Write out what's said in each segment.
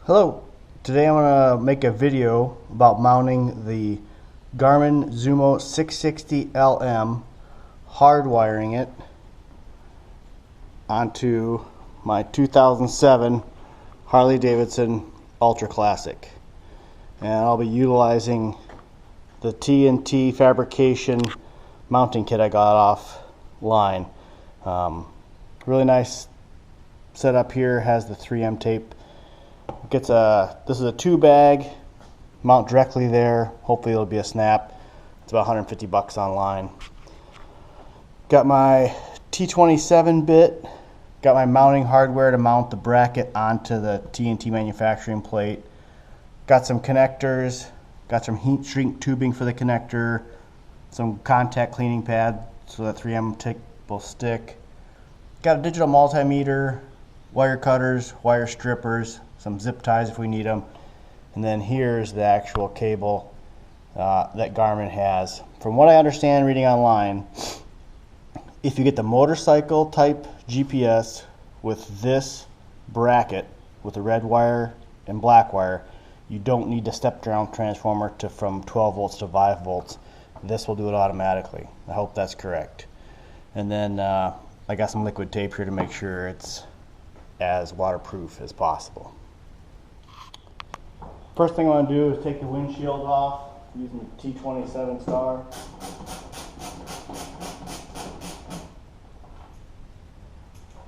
Hello, today I'm going to make a video about mounting the Garmin Zumo 660LM, hardwiring it onto my 2007 Harley Davidson Ultra Classic. And I'll be utilizing the TNT fabrication mounting kit I got offline. Really nice setup here, has the 3M tape. This is a 2-bag, mount directly there. Hopefully it'll be a snap. It's about 150 bucks online. Got my T27 bit, got my mounting hardware to mount the bracket onto the TNT manufacturing plate. Got some connectors, got some heat shrink tubing for the connector, some contact cleaning pad so that 3M tape will stick. Got a digital multimeter, wire cutters, wire strippers, some zip ties if we need them, and then here's the actual cable that Garmin has. From what I understand reading online, if you get the motorcycle type GPS with this bracket with the red wire and black wire, you don't need to step down transformer from 12 volts to 5 volts. This will do it automatically. I hope that's correct. And then I got some liquid tape here to make sure it's as waterproof as possible. First thing I want to do is take the windshield off using the T27 star.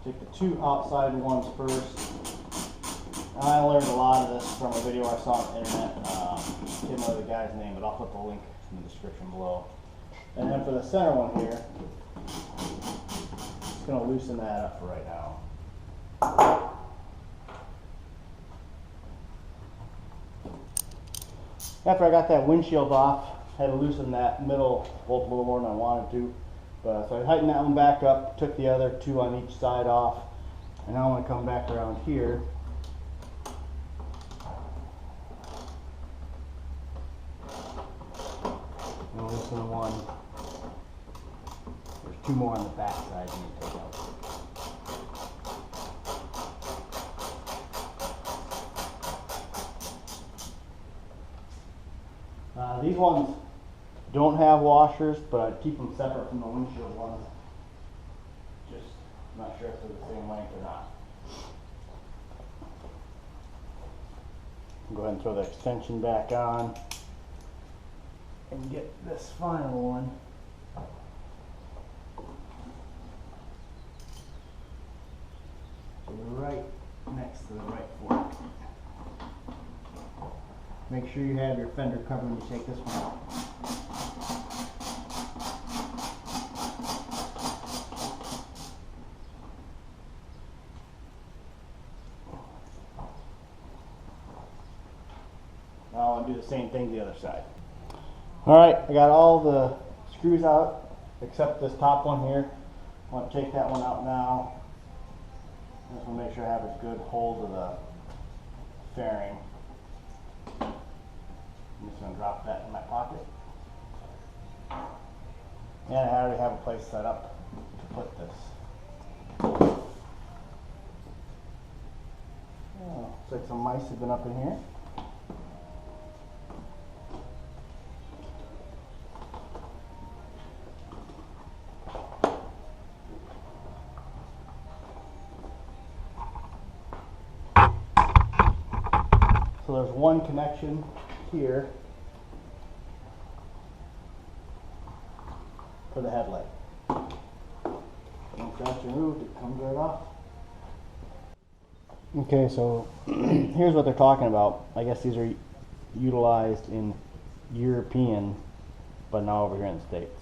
Take the two outside ones first. I learned a lot of this from a video I saw on the internet. Can't remember the guy's name, but I'll put the link in the description below. And then for the center one here, just going to loosen that up for right now. After I got that windshield off, I had to loosen that middle bolt a little more than I wanted to. So I tightened that one back up, took the other two on each side off, and now I'm going to come back around here. And loosen one. There's two more on the back side you need to take out. These ones don't have washers, but I keep them separate from the windshield ones. Just not sure if they're the same length or not. Go ahead and throw the extension back on and get this final one. Right next to the right fork. Make sure you have your fender cover when you take this one out. Now I want to do the same thing to the other side. Alright, I got all the screws out except this top one here. I want to take that one out now. I just want to make sure I have a good hold of the fairing. I'm just going to drop that in my pocket. And I already have a place set up to put this. Oh, looks like some mice have been up in here. So there's one connection here for the headlight. Once that's removed, it comes right off. Okay, so here's what they're talking about. I guess these are utilized in European, but now over here in the States.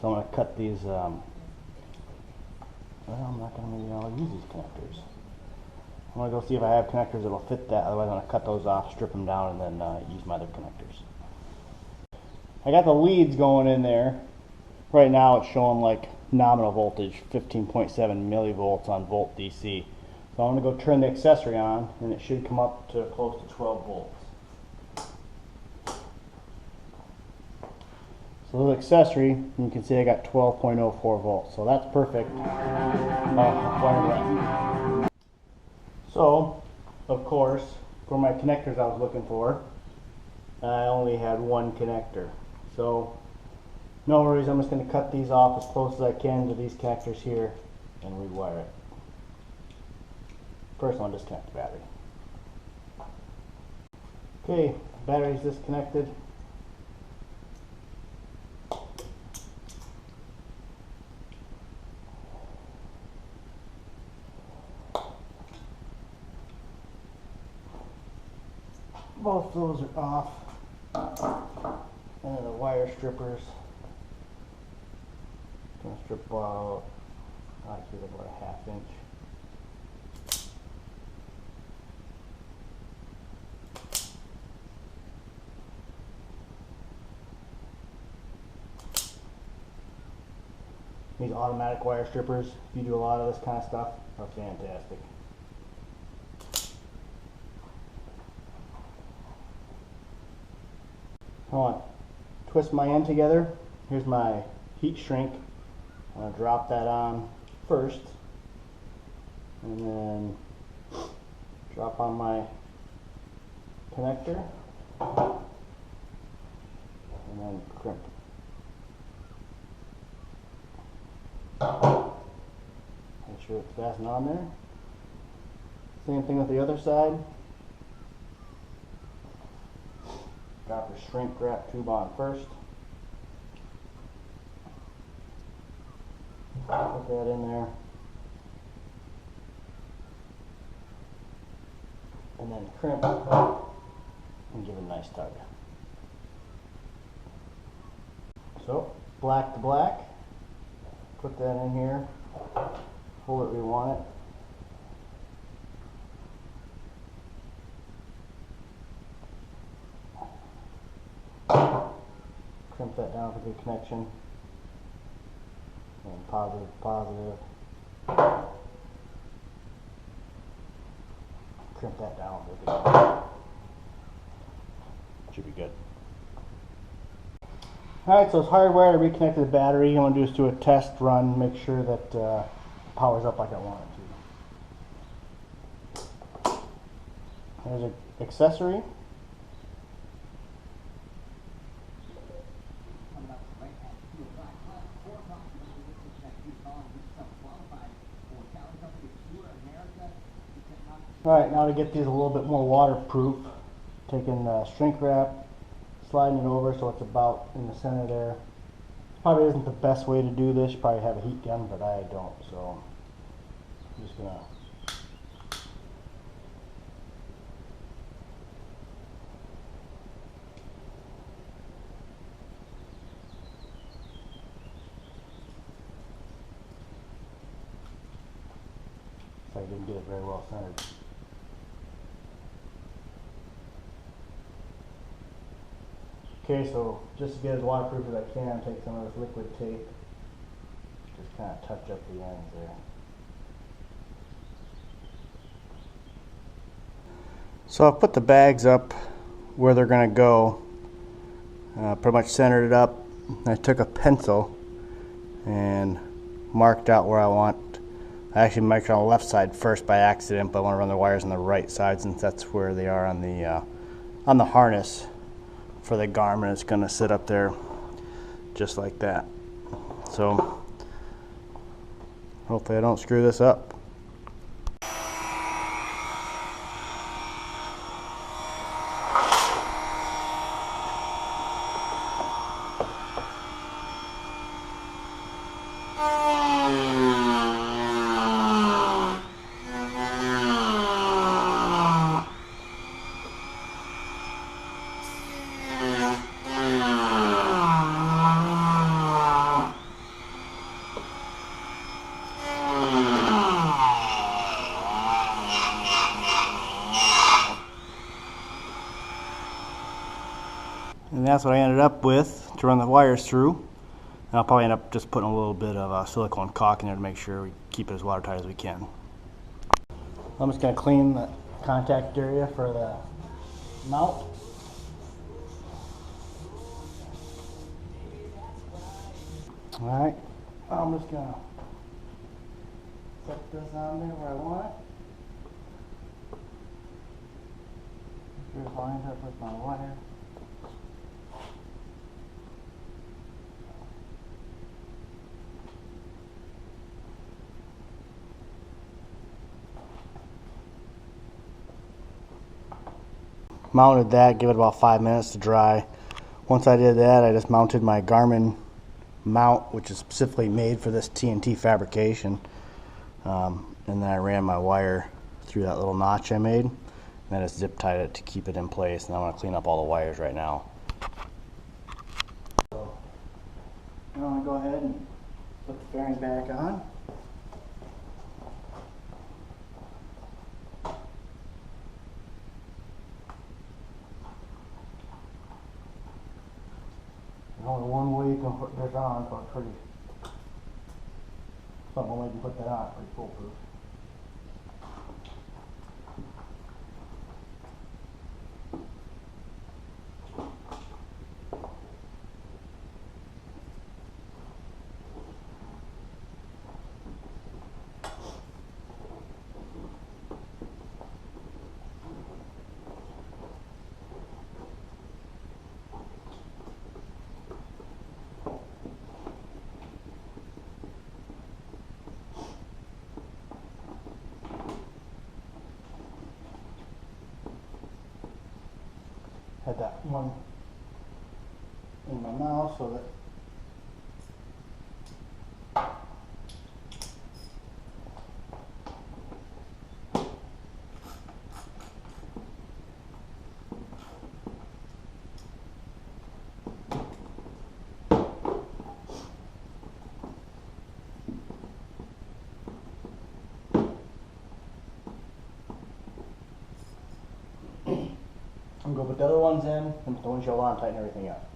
So I'm going to cut these, well, I'm not going to maybe I'll use these connectors. I'm going to go see if I have connectors that will fit that, otherwise I'm going to cut those off, strip them down, and then use my other connectors. I got the leads going in there. Right now it's showing like nominal voltage, 15.7 millivolts on volt DC. So I'm going to go turn the accessory on, and it should come up to close to 12 volts. So the accessory, you can see I got 12.04 volts, so that's perfect. So, of course, for my connectors I was looking for. I only had one connector. So no worries, I'm just going to cut these off as close as I can to these connectors here and rewire it. First I'll disconnect the battery. Okay, battery's disconnected. Both those are off. And then the wire strippers. Gonna strip about, actually about a ½ inch. These automatic wire strippers, if you do a lot of this kind of stuff, are fantastic. I want to twist my end together. Here's my heat shrink. I'm going to drop that on first, and then drop on my connector, and then crimp. Make sure it's fastened on there. Same thing with the other side. Drop your shrink wrap tube on first. Put that in there. And then crimp and give it a nice tug. So, black to black. Put that in here. Hold it where you want it. Crimp that down for good connection. And positive, positive. Crimp that down for good. Should be good. Alright, so it's hardwired. I reconnected the battery. I'm going to do is do a test run, make sure that it powers up like I want it to. There's an accessory. Alright, now to get these a little bit more waterproof, taking shrink wrap, sliding it over so it's about in the center there. Probably isn't the best way to do this. You probably have a heat gun, but I don't, so I'm just gonna I didn't get it very well centered. Okay, so just to get as waterproof as I can, take some of this liquid tape, just kind of touch up the ends there. So I've put the bags up where they're going to go, pretty much centered it up. I took a pencil and marked out where I want. I actually marked it on the left side first by accident, but I want to run the wires on the right side since that's where they are on the harness for the Garmin. It's going to sit up there just like that. So hopefully I don't screw this up. And that's what I ended up with to run the wires through. And I'll probably end up just putting a little bit of silicone caulk in there to make sure we keep it as watertight as we can. I'm just going to clean the contact area for the mount. Alright, I'm just going to set this on there where I want it. sure it's lined up with my wire. Mounted that, give it about 5 minutes to dry. Once I did that, I just mounted my Garmin mount, which is specifically made for this TNT fabrication. And then I ran my wire through that little notch I made. And then I just zip tied it to keep it in place. And I want to clean up all the wires right now. So I'm going to go ahead and put the fairing back on. There's only one way you can put this on, so it's pretty. Something way you can put that on, it's pretty foolproof. Had that one in my mouth so that I'm going to go put the other ones in and put the windshield on and tighten everything up.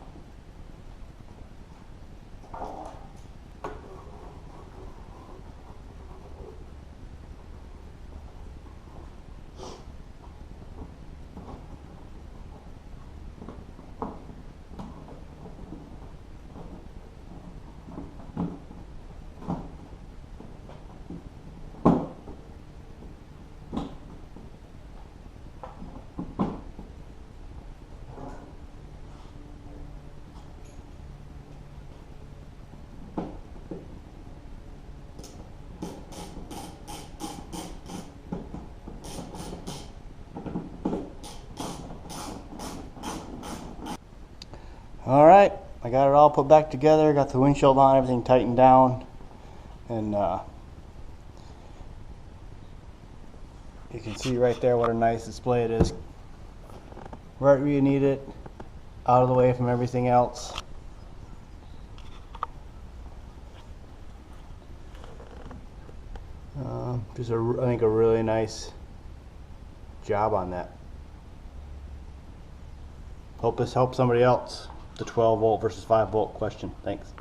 All right, I got it all put back together, got the windshield on, everything tightened down, and you can see right there what a nice display it is. Right where you need it, out of the way from everything else. Just I think a really nice job on that. Hope this helps somebody else. The 12 volt versus 5 volt question. Thanks.